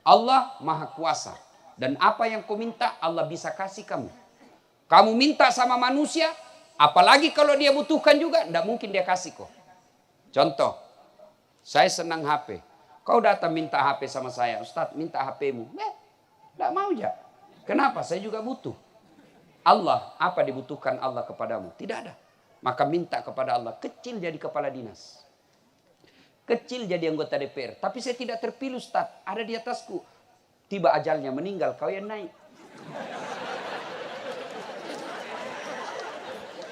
Allah Maha Kuasa. Dan apa yang kau minta Allah bisa kasih kamu. Kamu minta sama manusia, apalagi kalau dia butuhkan juga, tidak mungkin dia kasih kok. Contoh, saya senang HP. Kau datang minta HP sama saya, Ustadz minta HP-mu. Tidak mau ya. Kenapa? Saya juga butuh. Allah, apa dibutuhkan Allah kepadamu? Tidak ada. Maka minta kepada Allah, kecil jadi kepala dinas. Kecil jadi anggota DPR. Tapi saya tidak terpilih Ustadz, ada di atasku. Tiba ajalnya meninggal, kau yang naik.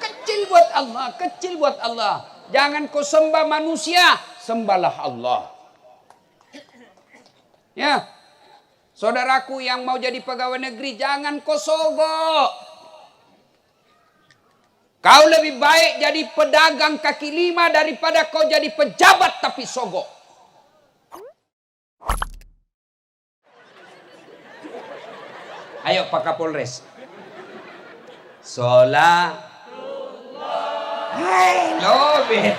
Kecil buat Allah, kecil buat Allah. Jangan kau sembah manusia, sembahlah Allah. Ya, saudaraku yang mau jadi pegawai negeri, jangan kau sogok. Kau lebih baik jadi pedagang kaki lima daripada kau jadi pejabat tapi sogok. Ayo Pak Kapolres. Hai, Lobet.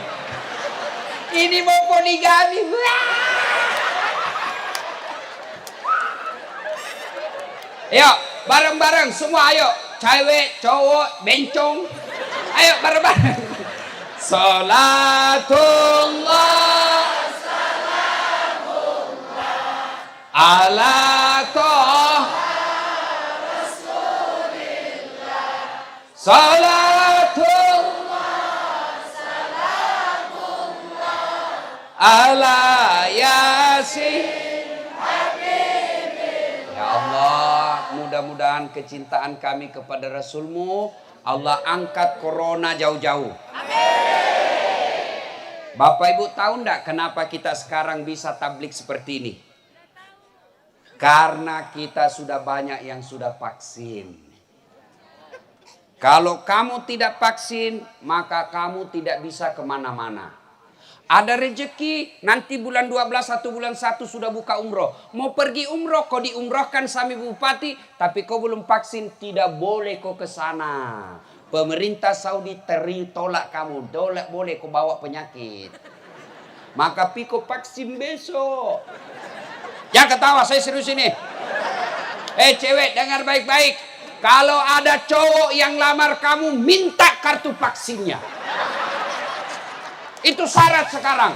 Ini mau poligami. Ayo, bareng-bareng semua ayo. Cewek, cowok, bencong. Ayo bareng-bareng. Salatullah salamullah ala Salatullah salamullah ala yasin habibillah. Ya Allah, mudah-mudahan kecintaan kami kepada Rasulmu Allah angkat corona jauh-jauh. Amin. Bapak Ibu tahu enggak kenapa kita sekarang bisa tablik seperti ini? Karena kita sudah banyak yang sudah vaksin. Kalau kamu tidak vaksin, maka kamu tidak bisa kemana-mana. Ada rezeki, nanti bulan 12 atau bulan 1 sudah buka umroh. Mau pergi umroh, kau diumrohkan sama bupati, tapi kau belum vaksin, tidak boleh kau ke sana. Pemerintah Saudi tolak kamu, tidak boleh kau bawa penyakit. Maka piko vaksin besok. Jangan ketawa, saya serius ini. Cewek, dengar baik-baik. Kalau ada cowok yang lamar kamu, minta kartu vaksinnya. Itu syarat sekarang.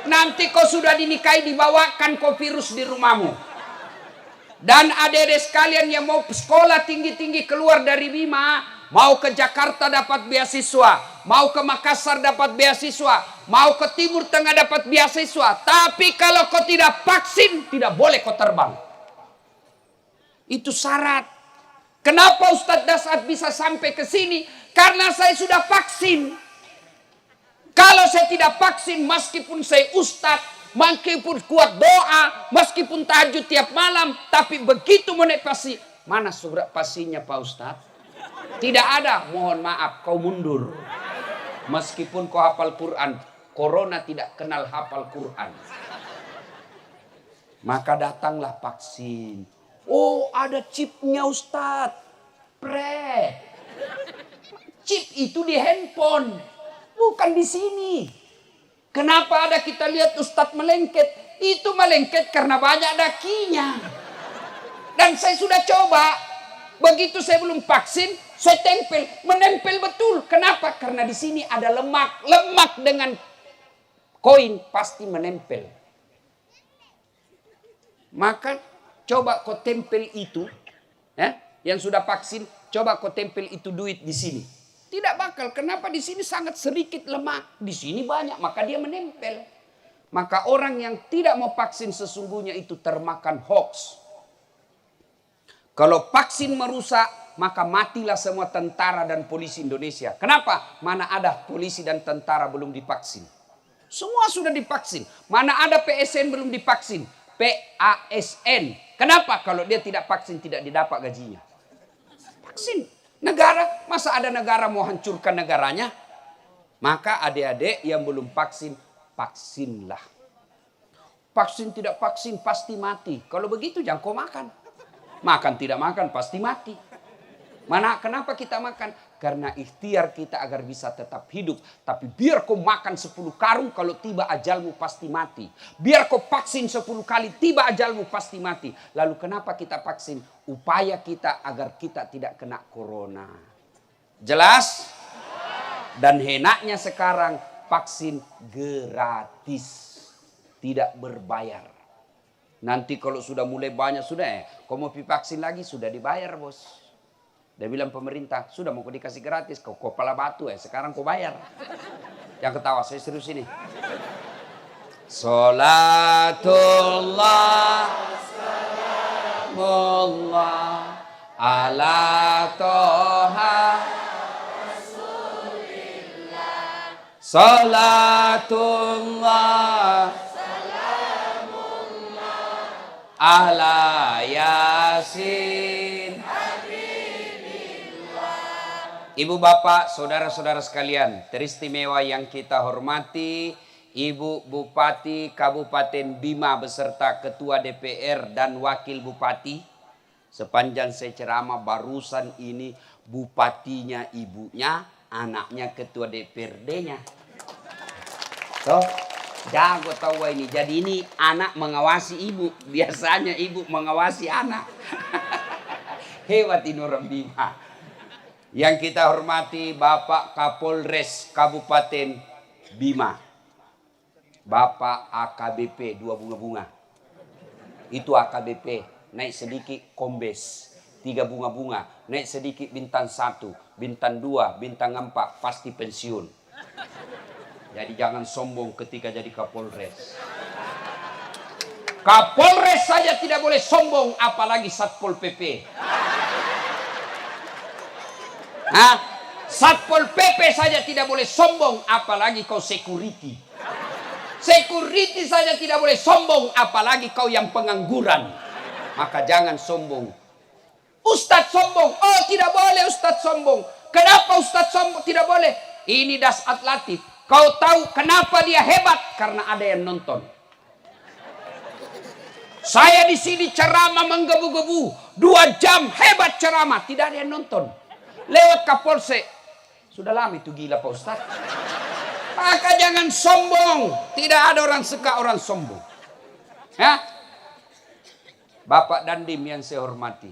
Nanti kau sudah dinikahi, dibawakan kau virus di rumahmu. Dan adik-adik sekalian yang mau sekolah tinggi-tinggi keluar dari Bima, mau ke Jakarta dapat beasiswa, mau ke Makassar dapat beasiswa, mau ke Timur Tengah dapat beasiswa. Tapi kalau kau tidak vaksin, tidak boleh kau terbang. Itu syarat. Kenapa Ustadz Dasat bisa sampai ke sini? Karena saya sudah vaksin. Kalau saya tidak vaksin, meskipun saya Ustadz, meskipun kuat doa, meskipun tahajud tiap malam, tapi begitu menaik pasi, mana surat pasinya Pak Ustadz? Tidak ada, mohon maaf, kau mundur. Meskipun kau hafal Quran, corona tidak kenal hafal Quran. Maka datanglah vaksin. Oh, ada chipnya Ustadz. Chip itu di handphone, bukan di sini. Kenapa ada kita lihat Ustadz melengket? Itu melengket karena banyak dakinya. Dan saya sudah coba. Begitu saya belum vaksin, saya tempel, menempel betul. Kenapa? Karena di sini ada lemak. Lemak dengan koin pasti menempel. Maka coba kau tempel itu, ya, yang sudah vaksin, coba kau tempel itu duit di sini. Tidak bakal. Kenapa? Di sini sangat sedikit lemak, di sini banyak, maka dia menempel. Maka orang yang tidak mau vaksin sesungguhnya itu termakan hoax. Kalau vaksin merusak, maka matilah semua tentara dan polisi Indonesia. Kenapa? Mana ada polisi dan tentara belum divaksin? Semua sudah divaksin. Mana ada PSN belum divaksin? PASN. Kenapa? Kalau dia tidak vaksin tidak didapat gajinya. Vaksin. Negara, masa ada negara mau hancurkan negaranya? Maka adik-adik yang belum vaksin, vaksinlah. Vaksin tidak vaksin pasti mati. Kalau begitu jangan kau makan. Makan tidak makan pasti mati. Mana kenapa kita makan? karena ikhtiar kita agar bisa tetap hidup. Tapi biar kau makan 10 karung, kalau tiba ajalmu pasti mati. Biar kau vaksin 10 kali, tiba ajalmu pasti mati. Lalu kenapa kita vaksin? Upaya kita agar kita tidak kena corona. Jelas? Dan enaknya sekarang vaksin gratis. Tidak berbayar. Nanti kalau sudah mulai banyak, kau mau vaksin lagi, sudah dibayar bos. Dia bilang pemerintah, sudah mau dikasih gratis, kau kepala batu sekarang kau bayar. Yang ketawa, saya serius ini. Salatullah, salamullah, ala toha, Rasulillah. Salatullah, salamullah, ala yasin. Ibu bapak, saudara-saudara sekalian, teristimewa yang kita hormati, Ibu Bupati Kabupaten Bima beserta Ketua DPR dan Wakil Bupati. Sepanjang saya ceramah barusan ini bupatinya ibunya, anaknya Ketua DPRD-nya. So, jago tahu ini. Jadi ini anak mengawasi ibu, biasanya ibu mengawasi anak. Hebat ini orang Bima. Yang kita hormati Bapak Kapolres Kabupaten Bima. Bapak AKBP 2 bunga-bunga. Itu AKBP. Naik sedikit kombes. 3 bunga-bunga. Naik sedikit bintang 1. Bintang 2. Bintang 4. Pasti pensiun. Jadi jangan sombong ketika jadi Kapolres. Kapolres saja tidak boleh sombong. Apalagi Satpol PP. Satpol PP saja tidak boleh sombong, apalagi kau security. Security saja tidak boleh sombong, apalagi kau yang pengangguran. Maka jangan sombong. Ustadz sombong, oh tidak boleh Ustadz sombong. Kenapa Ustadz sombong? Tidak boleh. Ini Dasat Latif. Kau tahu kenapa dia hebat? Karena ada yang nonton. Saya di sini ceramah menggebu-gebu 2 jam, hebat ceramah, tidak ada yang nonton. Lewat Kapolsek. Sudah lama itu gila Pak Ustaz. Maka jangan sombong. Tidak ada orang suka orang sombong. Ya. Bapak Dandim yang saya hormati.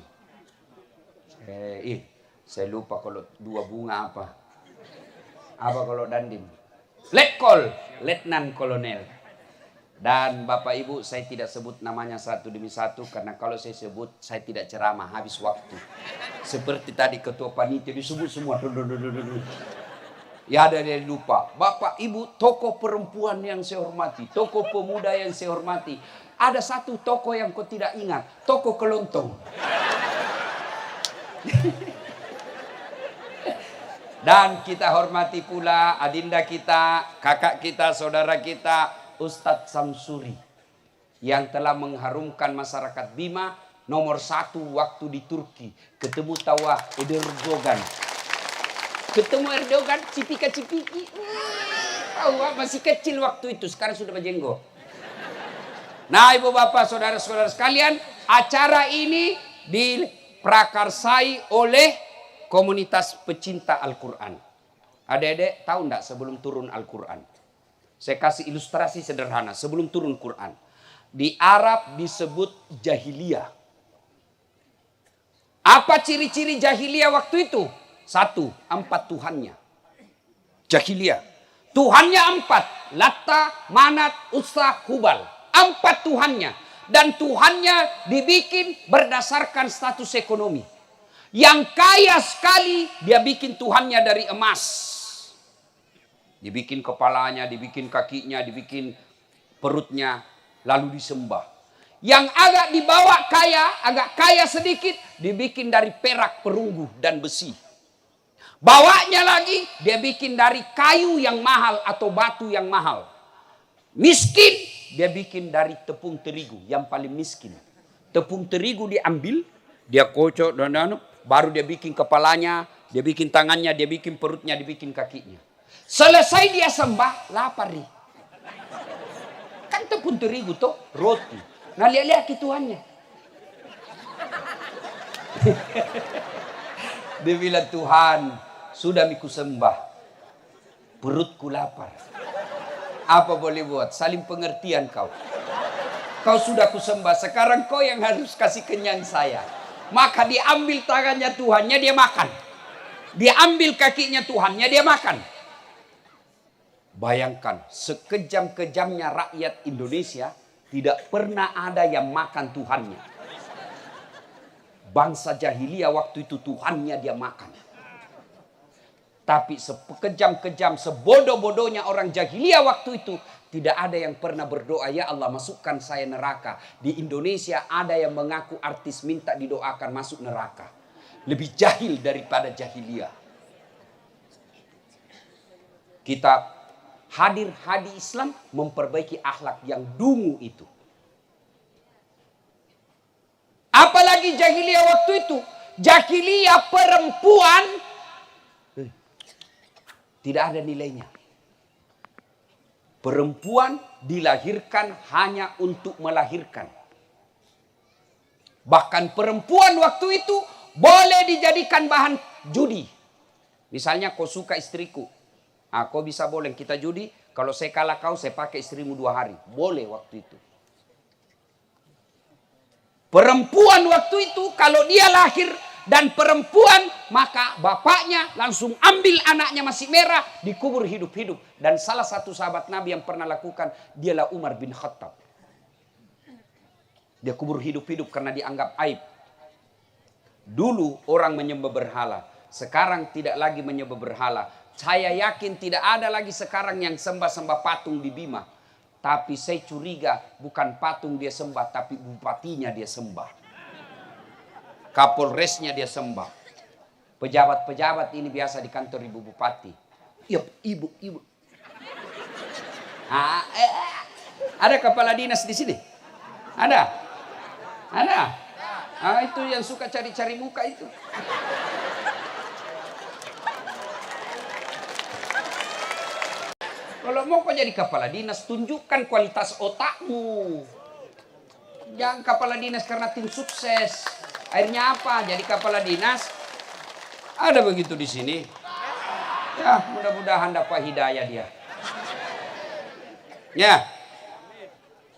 Saya lupa kalau 2 bunga apa. Apa kalau Dandim? Letkol, Letnan Kolonel. Dan Bapak Ibu saya tidak sebut namanya satu demi satu. Karena kalau saya sebut saya tidak ceramah, habis waktu. Seperti tadi ketua panitia disebut semua. Ya ada yang lupa. Bapak Ibu tokoh perempuan yang saya hormati. Tokoh pemuda yang saya hormati. Ada satu tokoh yang kau tidak ingat. Tokoh kelontong. Dan kita hormati pula adinda kita, kakak kita, saudara kita, Ustadz Samsuri. Yang telah mengharumkan masyarakat Bima. Nomor 1 waktu di Turki. Ketemu tawa Erdogan. Ketemu Erdogan, cipika-cipiki. Tawa masih kecil waktu itu. Sekarang sudah berjenggot. Nah ibu bapak saudara-saudara sekalian. Acara ini diprakarsai oleh komunitas pecinta Al-Quran. Adik-adik tahu enggak sebelum turun Al-Quran? Saya kasih ilustrasi sederhana sebelum turun Quran. Di Arab disebut jahiliyah. Apa ciri-ciri jahiliyah waktu itu? 1, 4 Tuhannya. Jahiliyah. Tuhannya 4. Latta, Manat, Uzza, Hubal. 4 Tuhannya. Dan Tuhannya dibikin berdasarkan status ekonomi. Yang kaya sekali dia bikin Tuhannya dari emas. Dibikin kepalanya, dibikin kakinya, dibikin perutnya. Lalu disembah. Yang agak dibawa agak kaya sedikit, dibikin dari perak, perunggu, dan besi. Bawanya lagi, dia bikin dari kayu yang mahal atau batu yang mahal. Miskin, dia bikin dari tepung terigu, yang paling miskin. Tepung terigu diambil, dia kocok, dan baru dia bikin kepalanya, dia bikin tangannya, dia bikin perutnya, dia bikin kakinya. Selesai dia sembah, lapar nih. Kan tepung terigu tuh, roti. Nah lihat-lihat Tuhannya. Dia bilang Tuhan, Sudah miku sembah, perutku lapar. Apa boleh buat? Saling pengertian kau. Kau sudah kusembah, sekarang kau yang harus kasih kenyang saya. Maka diambil tangannya Tuhannya, dia makan. Diambil kakinya Tuhannya, dia makan. Bayangkan, sekejam-kejamnya rakyat Indonesia tidak pernah ada yang makan Tuhannya. Bangsa jahiliyah waktu itu Tuhannya dia makan. Tapi sekejam-kejam, sebodoh-bodohnya orang jahiliyah waktu itu, tidak ada yang pernah berdoa, ya Allah masukkan saya neraka. Di Indonesia ada yang mengaku artis minta didoakan masuk neraka. Lebih jahil daripada jahiliyah. Kita hadir Islam memperbaiki akhlak yang dungu itu. Apalagi jahiliyah waktu itu. Jahiliyah perempuan tidak ada nilainya. Perempuan dilahirkan hanya untuk melahirkan. Bahkan perempuan waktu itu boleh dijadikan bahan judi. Misalnya kau suka istriku. Kau bisa boleh kita judi. Kalau saya kalah kau, saya pakai istrimu 2 hari. Boleh waktu itu. Perempuan waktu itu kalau dia lahir dan perempuan, maka bapaknya langsung ambil anaknya masih merah, dikubur hidup-hidup. Dan salah satu sahabat Nabi yang pernah lakukan, dialah Umar bin Khattab. Dia kubur hidup-hidup karena dianggap aib. Dulu orang menyembah berhala, sekarang tidak lagi menyembah berhala. Saya yakin tidak ada lagi sekarang yang sembah-sembah patung di Bima. Tapi saya curiga bukan patung dia sembah, tapi bupatinya dia sembah. Kapolresnya dia sembah. Pejabat-pejabat ini biasa di kantor ibu bupati. Ibu. Ada kepala dinas di sini? Ada? Itu yang suka cari-cari muka itu. Kalau mau kau jadi kepala dinas, tunjukkan kualitas otakmu. Jangan kepala dinas karena tim sukses. Akhirnya apa? Jadi kepala dinas. Ada begitu di sini. Ya, mudah-mudahan dapat hidayah dia. Ya.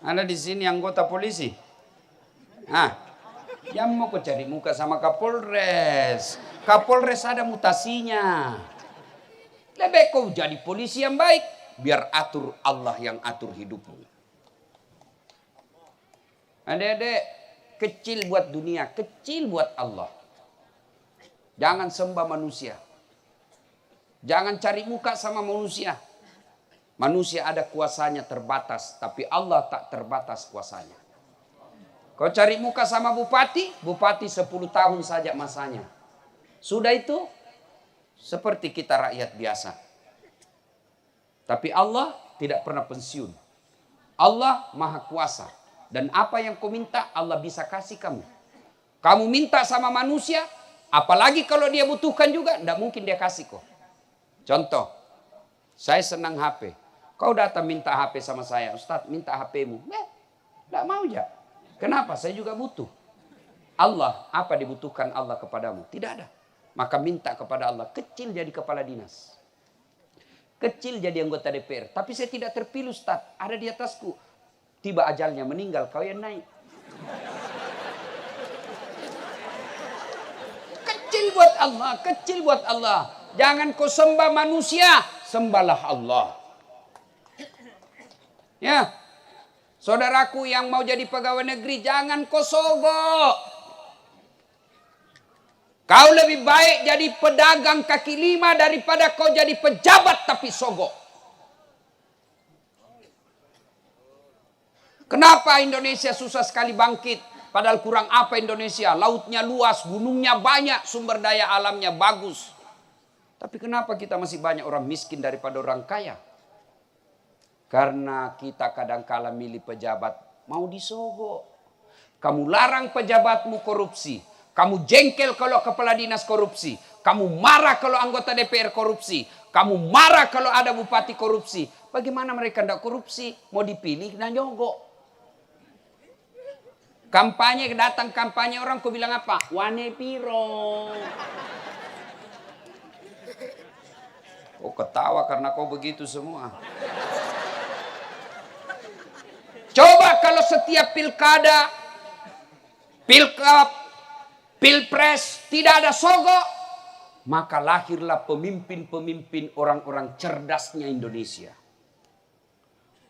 Ada di sini anggota polisi. Yang mau kau cari muka sama Kapolres. Kapolres ada mutasinya. Lebih kau jadi polisi yang baik. Biar atur Allah yang atur hidupmu. Adik-adik, kecil buat dunia, kecil buat Allah. Jangan sembah manusia. Jangan cari muka sama manusia. Manusia ada kuasanya terbatas, tapi Allah tak terbatas kuasanya. Kau cari muka sama bupati, bupati 10 tahun saja masanya. Sudah itu, seperti kita rakyat biasa. Tapi Allah tidak pernah pensiun. Allah maha kuasa. Dan apa yang kau minta, Allah bisa kasih kamu. Kamu minta sama manusia, apalagi kalau dia butuhkan juga, tidak mungkin dia kasih kok. Contoh, saya senang HP. Kau datang minta HP sama saya, Ustadz minta HP-mu. Tidak mau ya. Kenapa? Saya juga butuh. Allah, apa dibutuhkan Allah kepadamu? Tidak ada. Maka minta kepada Allah, kecil jadi kepala dinas. Kecil jadi anggota DPR. Tapi saya tidak terpilih Ustadz. Ada di atasku. Tiba ajalnya meninggal. Kau yang naik. Kecil buat Allah. Kecil buat Allah. Jangan kau sembah manusia. Sembahlah Allah. Ya. Saudaraku yang mau jadi pegawai negeri. Jangan kau sogok. Kau lebih baik jadi pedagang kaki lima daripada kau jadi pejabat tapi sogok. Kenapa Indonesia susah sekali bangkit? Padahal kurang apa Indonesia? Lautnya luas, gunungnya banyak, sumber daya alamnya bagus. Tapi kenapa kita masih banyak orang miskin daripada orang kaya? Karena kita kadang-kala milih pejabat mau disogok. Kamu larang pejabatmu korupsi. Kamu jengkel kalau kepala dinas korupsi. Kamu marah kalau anggota DPR korupsi. Kamu marah kalau ada bupati korupsi. Bagaimana mereka tidak korupsi? Mau dipilih dan nyogok. Kampanye, datang kampanye orang kau bilang apa? Wane piro. Oh ketawa karena kau begitu semua. Coba kalau setiap pilkada, pilkap, pilpres tidak ada sogok, maka lahirlah pemimpin-pemimpin orang-orang cerdasnya Indonesia.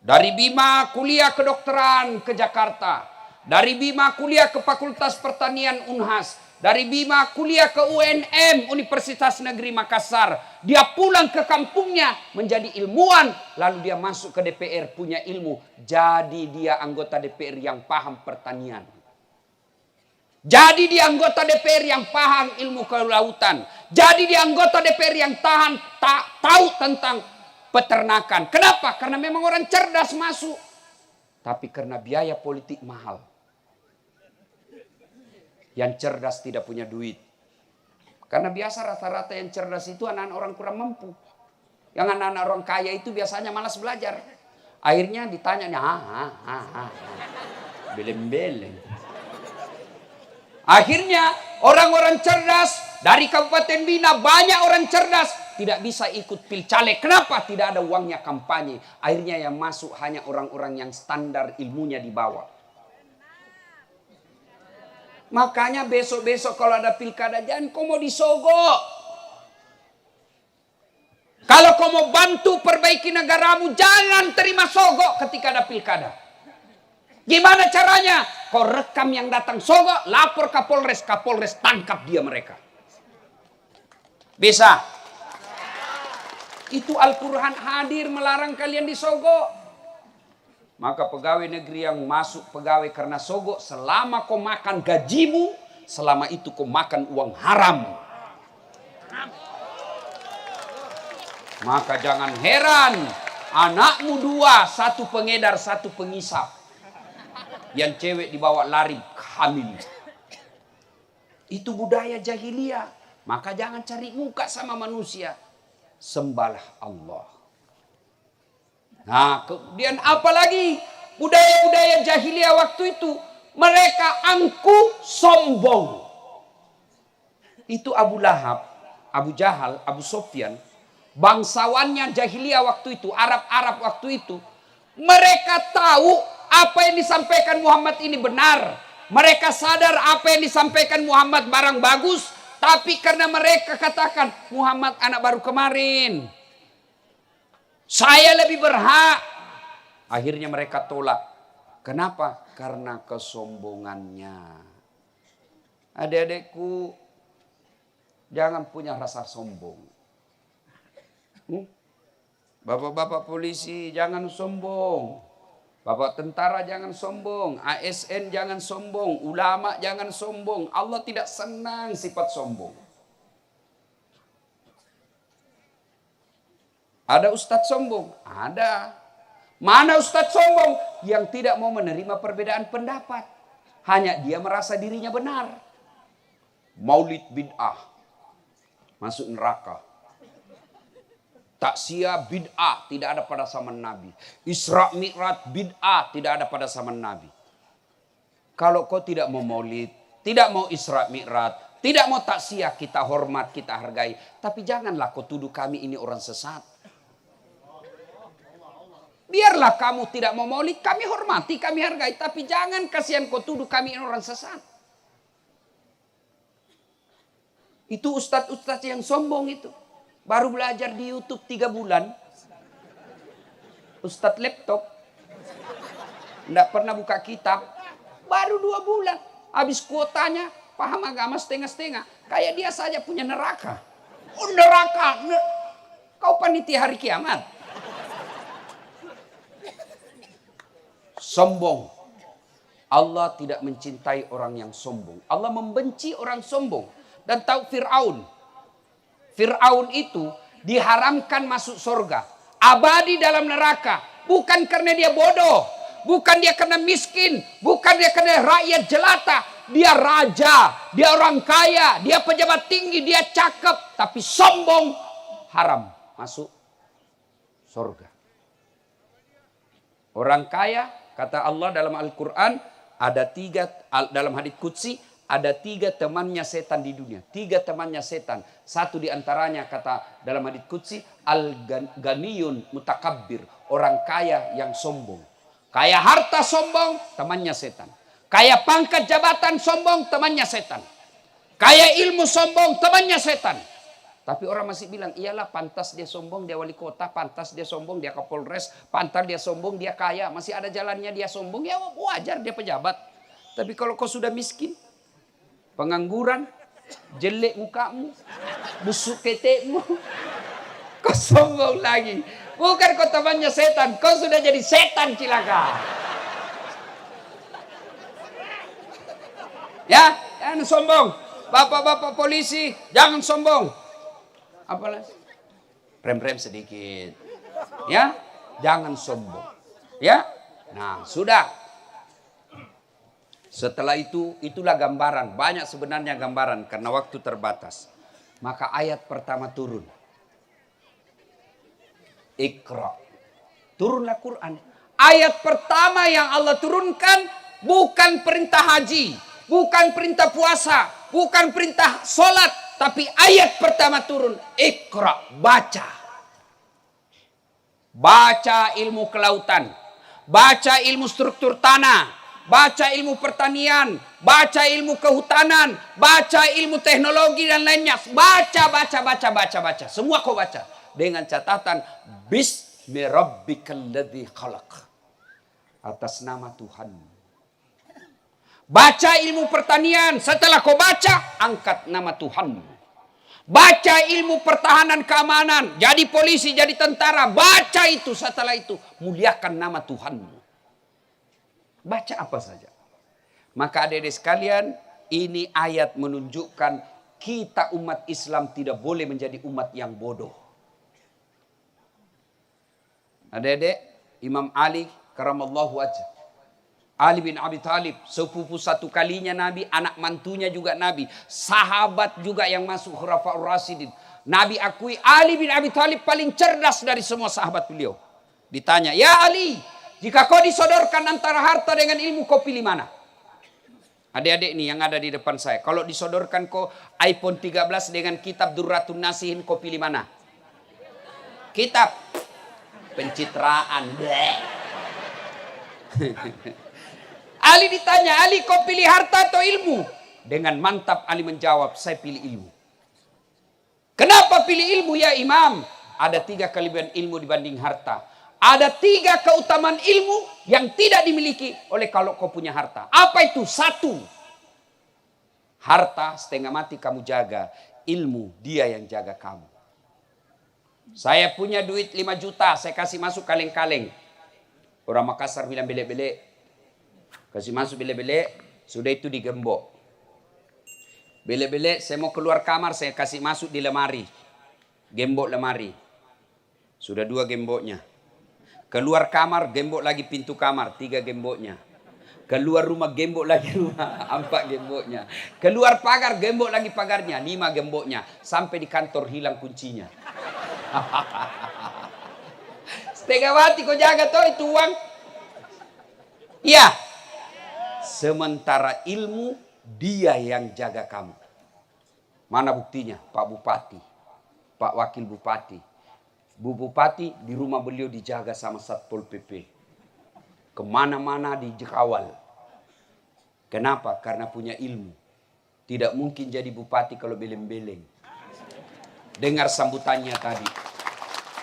Dari Bima kuliah kedokteran ke Jakarta, dari Bima kuliah ke Fakultas Pertanian Unhas, dari Bima kuliah ke UNM Universitas Negeri Makassar. Dia pulang ke kampungnya menjadi ilmuwan, lalu dia masuk ke DPR punya ilmu, jadi dia anggota DPR yang paham pertanian. Jadi dia anggota DPR yang paham ilmu kelautan. Jadi dia anggota DPR yang tahu tentang peternakan. Kenapa? Karena memang orang cerdas masuk. Tapi karena biaya politik mahal. Yang cerdas tidak punya duit. Karena biasa rata-rata yang cerdas itu anak-anak orang kurang mampu. Yang anak-anak orang kaya itu biasanya malas belajar. Akhirnya ditanya, beleng-beleng. Akhirnya orang-orang cerdas dari Kabupaten Bina, banyak orang cerdas tidak bisa ikut pilcaleg. Kenapa? Tidak ada uangnya kampanye. Akhirnya yang masuk hanya orang-orang yang standar ilmunya di bawah. Makanya besok-besok kalau ada pilkada, jangan kau mau disogok. Kalau kau mau bantu perbaiki negaramu, jangan terima sogok ketika ada pilkada. Gimana caranya? Kau rekam yang datang sogok, lapor Kapolres, Kapolres tangkap dia mereka. Bisa? Itu Al-Quran hadir melarang kalian disogok. Maka pegawai negeri yang masuk pegawai karena sogok, selama kau makan gajimu, selama itu kau makan uang haram. Maka jangan heran, anakmu dua, satu pengedar, satu pengisap. Yang cewek dibawa lari hamil. Itu budaya jahiliyah. Maka jangan cari muka sama manusia. Sembahlah Allah. Nah, kemudian apa lagi? Budaya-budaya jahiliyah waktu itu. Mereka angku sombong. Itu Abu Lahab, Abu Jahal, Abu Sofyan. Bangsawannya jahiliyah waktu itu. Arab-Arab waktu itu. Mereka tahu apa yang disampaikan Muhammad ini benar. Mereka sadar apa yang disampaikan Muhammad barang bagus. Tapi karena mereka katakan, Muhammad anak baru kemarin. Saya lebih berhak. Akhirnya mereka tolak. Kenapa? Karena kesombongannya. Adik-adikku, jangan punya rasa sombong. Bapak-bapak polisi jangan sombong. Bapak tentara jangan sombong. ASN jangan sombong. Ulama jangan sombong. Allah tidak senang sifat sombong. Ada ustadz sombong? Ada. Mana ustadz sombong? Yang tidak mau menerima perbedaan pendapat. Hanya dia merasa dirinya benar. Maulid bid'ah. Masuk neraka. Taksiyah bid'ah. Tidak ada pada zaman Nabi. Isra Mi'raj bid'ah. Tidak ada pada zaman Nabi. Kalau kau tidak mau maulid, tidak mau Isra Mi'raj, tidak mau taksiyah, kita hormat, kita hargai. Tapi janganlah kau tuduh kami ini orang sesat. Biarlah kamu tidak mau maulid, kami hormati, kami hargai. Tapi jangan kasihan kau tuduh kami ini orang sesat. Itu ustadz-ustadz yang sombong itu. Baru belajar di YouTube 3 bulan. Ustadz laptop. Tidak pernah buka kitab. Baru 2 bulan. Habis kuotanya, paham agama setengah-setengah. Kayak dia saja punya neraka. Oh neraka. Kau panitia hari kiamat. Sombong. Allah tidak mencintai orang yang sombong. Allah membenci orang sombong. Dan tahu Fir'aun. Fir'aun itu diharamkan masuk surga. Abadi dalam neraka. Bukan karena dia bodoh. Bukan dia karena miskin. Bukan dia karena rakyat jelata. Dia raja. Dia orang kaya. Dia pejabat tinggi. Dia cakep. Tapi sombong. Haram masuk surga. Orang kaya. Kata Allah dalam Al-Quran, ada 3, dalam hadits qudsi, ada 3 temannya setan di dunia. 3 temannya setan. Satu di antaranya kata dalam hadits qudsi, al-ganiyun mutakabbir. Orang kaya yang sombong. Kaya harta sombong, temannya setan. Kaya pangkat jabatan sombong, temannya setan. Kaya ilmu sombong, temannya setan. Tapi orang masih bilang, iyalah pantas dia sombong, dia wali kota, pantas dia sombong, dia kapolres, pantas dia sombong, dia kaya. Masih ada jalannya dia sombong, ya wajar dia pejabat. Tapi kalau kau sudah miskin, pengangguran, jelek mukamu, busuk ketekmu, kau sombong lagi. Bukan kau temannya setan, kau sudah jadi setan cilaka. Ya, jangan sombong. Bapak-bapak polisi, jangan sombong. Apalagi rem-rem sedikit. Ya, jangan sombong. Ya. Nah, sudah. Setelah itu, itulah gambaran. Banyak sebenarnya gambaran karena waktu terbatas. Maka ayat pertama turun. Iqra. Turunlah Quran. Ayat pertama yang Allah turunkan bukan perintah haji, bukan perintah puasa, bukan perintah sholat. Tapi ayat pertama turun, Iqra, baca. Baca ilmu kelautan, baca ilmu struktur tanah, baca ilmu pertanian, baca ilmu kehutanan, baca ilmu teknologi dan lainnya. Baca. Semua kau baca. Dengan catatan, Bismi rabbikal ladzi khalaq. Atas nama Tuhan. Baca ilmu pertanian, setelah kau baca, angkat nama Tuhan. Baca ilmu pertahanan keamanan, jadi polisi, jadi tentara, baca itu, setelah itu muliakan nama Tuhan. Baca apa saja. Maka adik-adik sekalian, ini ayat menunjukkan kita umat Islam tidak boleh menjadi umat yang bodoh. Adik-adik, Imam Ali karamallahu wajhah, Ali bin Abi Thalib, sepupu satu kalinya Nabi, anak mantunya juga Nabi, sahabat juga yang masuk Khulafaur Rasyidin. Nabi akui Ali bin Abi Thalib paling cerdas dari semua sahabat beliau. Ditanya, ya Ali, jika kau disodorkan antara harta dengan ilmu, kau pilih mana? Adik-adik ini yang ada di depan saya, kalau disodorkan kau iPhone 13 dengan kitab Durratun Nasihin, kau pilih mana? Kitab pencitraan. Ali ditanya, Ali kau pilih harta atau ilmu? Dengan mantap Ali menjawab, saya pilih ilmu. Kenapa pilih ilmu ya Imam? Ada 3 kelebihan ilmu dibanding harta. Ada 3 keutamaan ilmu yang tidak dimiliki oleh kalau kau punya harta. Apa itu? 1. Harta setengah mati kamu jaga. Ilmu dia yang jaga kamu. Saya punya duit 5 juta, saya kasih masuk kaleng-kaleng. Orang Makassar bilang belek-belek. Kasih masuk belek-belek, sudah itu digembok. Belek-belek, saya mau keluar kamar, saya kasih masuk di lemari. Gembok lemari. Sudah 2 gemboknya. Keluar kamar, gembok lagi pintu kamar, 3 gemboknya. Keluar rumah, gembok lagi rumah, 4 gemboknya. Keluar pagar, gembok lagi pagarnya, 5 gemboknya. Sampai di kantor hilang kuncinya. Setengah mati kau jaga toh itu uang. Iya. Sementara ilmu dia yang jaga kamu. Mana buktinya? Pak Bupati, Pak Wakil Bupati, Bu Bupati di rumah beliau dijaga sama Satpol PP. Kemana-mana dikawal. Kenapa? Karena punya ilmu. Tidak mungkin jadi bupati kalau beleng-beleng. Dengar sambutannya tadi.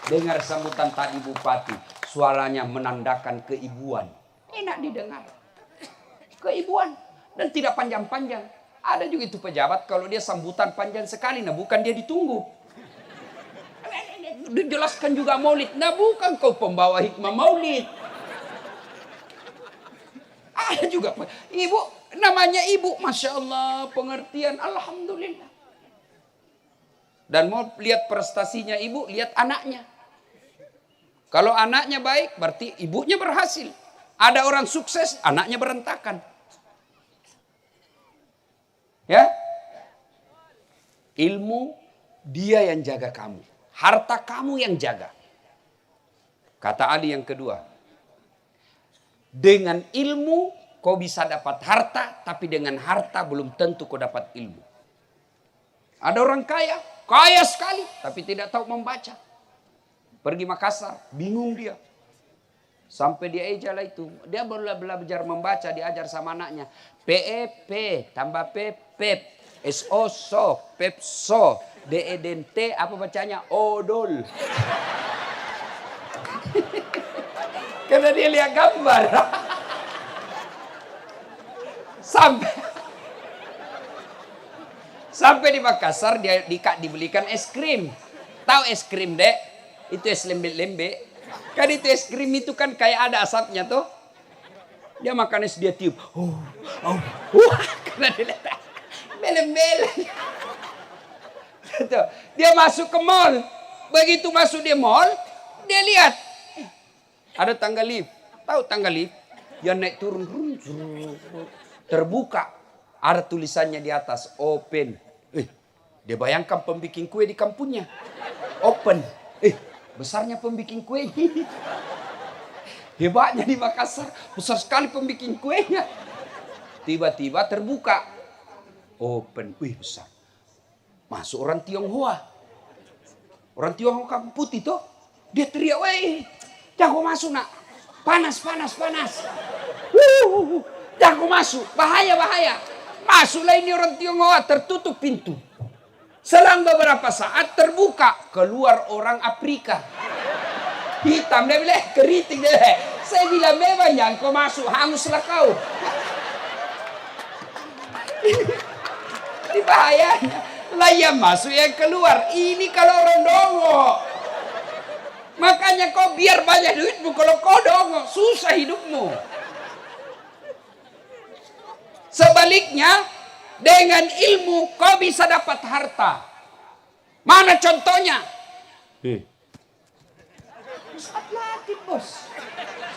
Dengar sambutan tadi bupati. Suaranya menandakan keibuan. Enak didengar. Keibuan. Dan tidak panjang-panjang. Ada juga itu pejabat kalau dia sambutan panjang sekali. Nah bukan dia ditunggu. Dijelaskan juga maulid. Nah bukan kau pembawa hikmah maulid. Ada juga. Ibu, namanya ibu. Masya Allah, pengertian. Alhamdulillah. Dan mau lihat prestasinya ibu, lihat anaknya. Kalau anaknya baik, berarti ibunya berhasil. Ada orang sukses, anaknya berantakan. Ya, ilmu dia yang jaga kamu, harta kamu yang jaga. Kata Ali yang kedua, dengan ilmu Kau bisa dapat harta, tapi dengan harta belum tentu kau dapat ilmu. Ada orang kaya, kaya sekali, tapi tidak tahu membaca. Pergi Makassar, bingung dia. Sampai dia ejala itu, dia belajar membaca, diajar sama anaknya. PEP, tambah PEP, SO, SO, PEPSO, DEDNT, apa bacanya? Odol. Karena dia lihat gambar. Sampai di Makassar dia dibelikan es krim. Tahu es krim, Dek? Itu es lembe-lembe. Kan itu es krim itu kan kayak ada asapnya tuh. Dia makan es, dia tiup. Karena dia lihat belem-belem. Dia masuk ke mall. Begitu masuk di mall, dia lihat ada tangga lift. Tahu tangga lift? Yang naik turun. Terbuka. Ada tulisannya di atas, open. Dia bayangkan pembikin kue di kampungnya. Open. Besarnya pembikin kue. Hebatnya di Makassar. Besar sekali pembikin kuenya. Tiba-tiba terbuka. Open. Besar. Masuk orang Tionghoa. Orang Tionghoa kampung putih tuh. Dia teriak, weh, jangan masuk nak. Panas. Jangan masuk, bahaya. Masuklah ini orang Tionghoa, tertutup pintu. Selang beberapa saat terbuka, keluar orang Afrika. Hitam, dia bilang, keriting dia. Saya bilang, memang jangan kau masuk, hanguslah kau. Ini bahayanya. Lah yang masuk, yang keluar. Ini kalau orang dongo. Makanya kau biar banyak duitmu, kalau kau dongo, susah hidupmu. Sebaliknya, dengan ilmu kau bisa dapat harta. Mana contohnya? Ustaz Latif, bos.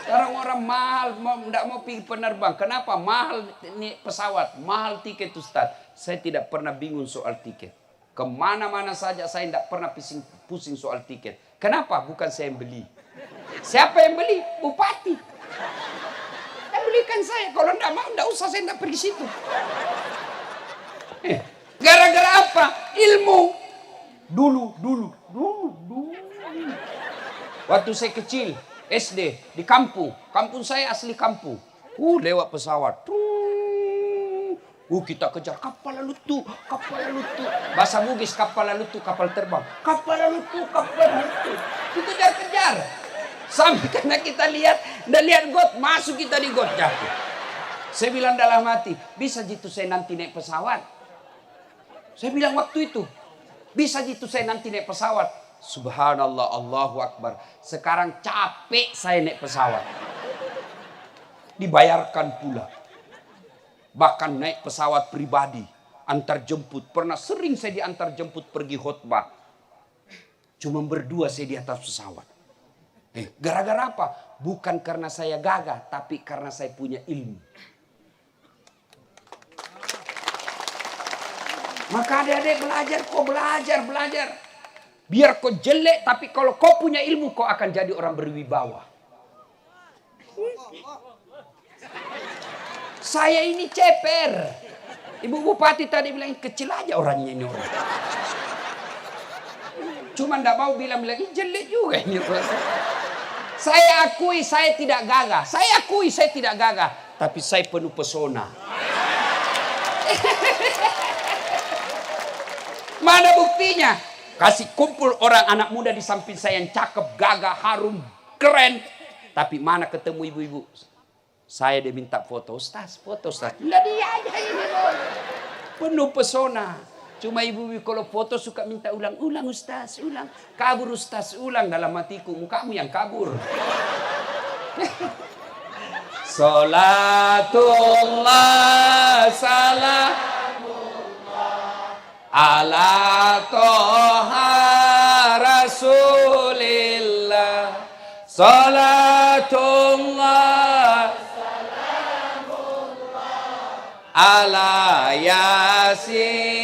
Sekarang orang mahal, tidak mau pergi penerbang. Kenapa? Mahal ini pesawat, mahal tiket Ustaz. Saya tidak pernah bingung soal tiket. Kemana-mana saja saya tidak pernah pusing soal tiket. Kenapa? Bukan saya yang beli. Siapa yang beli? Bupati. Yang belikan saya. Kalau tidak mau, tidak usah, saya tidak pergi situ. Gara-gara apa? Ilmu. Dulu. Waktu saya kecil, SD, di kampung. Kampung saya asli kampung. Lewat pesawat. Kita kejar kapal lalu tuh. Bahasa Bugis kapal lalu tuh, kapal terbang. Kapal lalu tuh. Kita kejar. Sampai karena kita lihat got, masuk kita di got jatuh. Saya bilang dalam hati, bisa gitu saya nanti naik pesawat. Saya bilang waktu itu, bisa gitu saya nanti naik pesawat. Subhanallah, Allahu Akbar. Sekarang capek saya naik pesawat. Dibayarkan pula. Bahkan naik pesawat pribadi, antar jemput. Pernah sering saya diantar jemput pergi khotbah. Cuma berdua saya di atas pesawat. Gara-gara apa? Bukan karena saya gagah, tapi karena saya punya ilmu. Maka adik-adik belajar. Biar kau jelek, tapi kalau kau punya ilmu, kau akan jadi orang berwibawa. Saya ini ceper. Ibu Bupati tadi bilang, kecil aja orangnya ini orang. Cuma tidak mau bilang lagi, jelek juga ini. Saya akui saya tidak gagah. Tapi saya penuh pesona. Mana buktinya? Kasih kumpul orang anak muda di samping saya yang cakep, gagah, harum, keren. Tapi mana ketemu ibu-ibu? Saya dia minta foto, Ustaz. Lah dia aja ini. Penuh pesona. Cuma ibu-ibu kalau foto suka minta ulang Ustaz, ulang. Kabur Ustaz, ulang. Dalam hatiku, mukamu yang kabur. Salatullah salamullah ala toha rasulillah. Salatullah salamullah ala yasin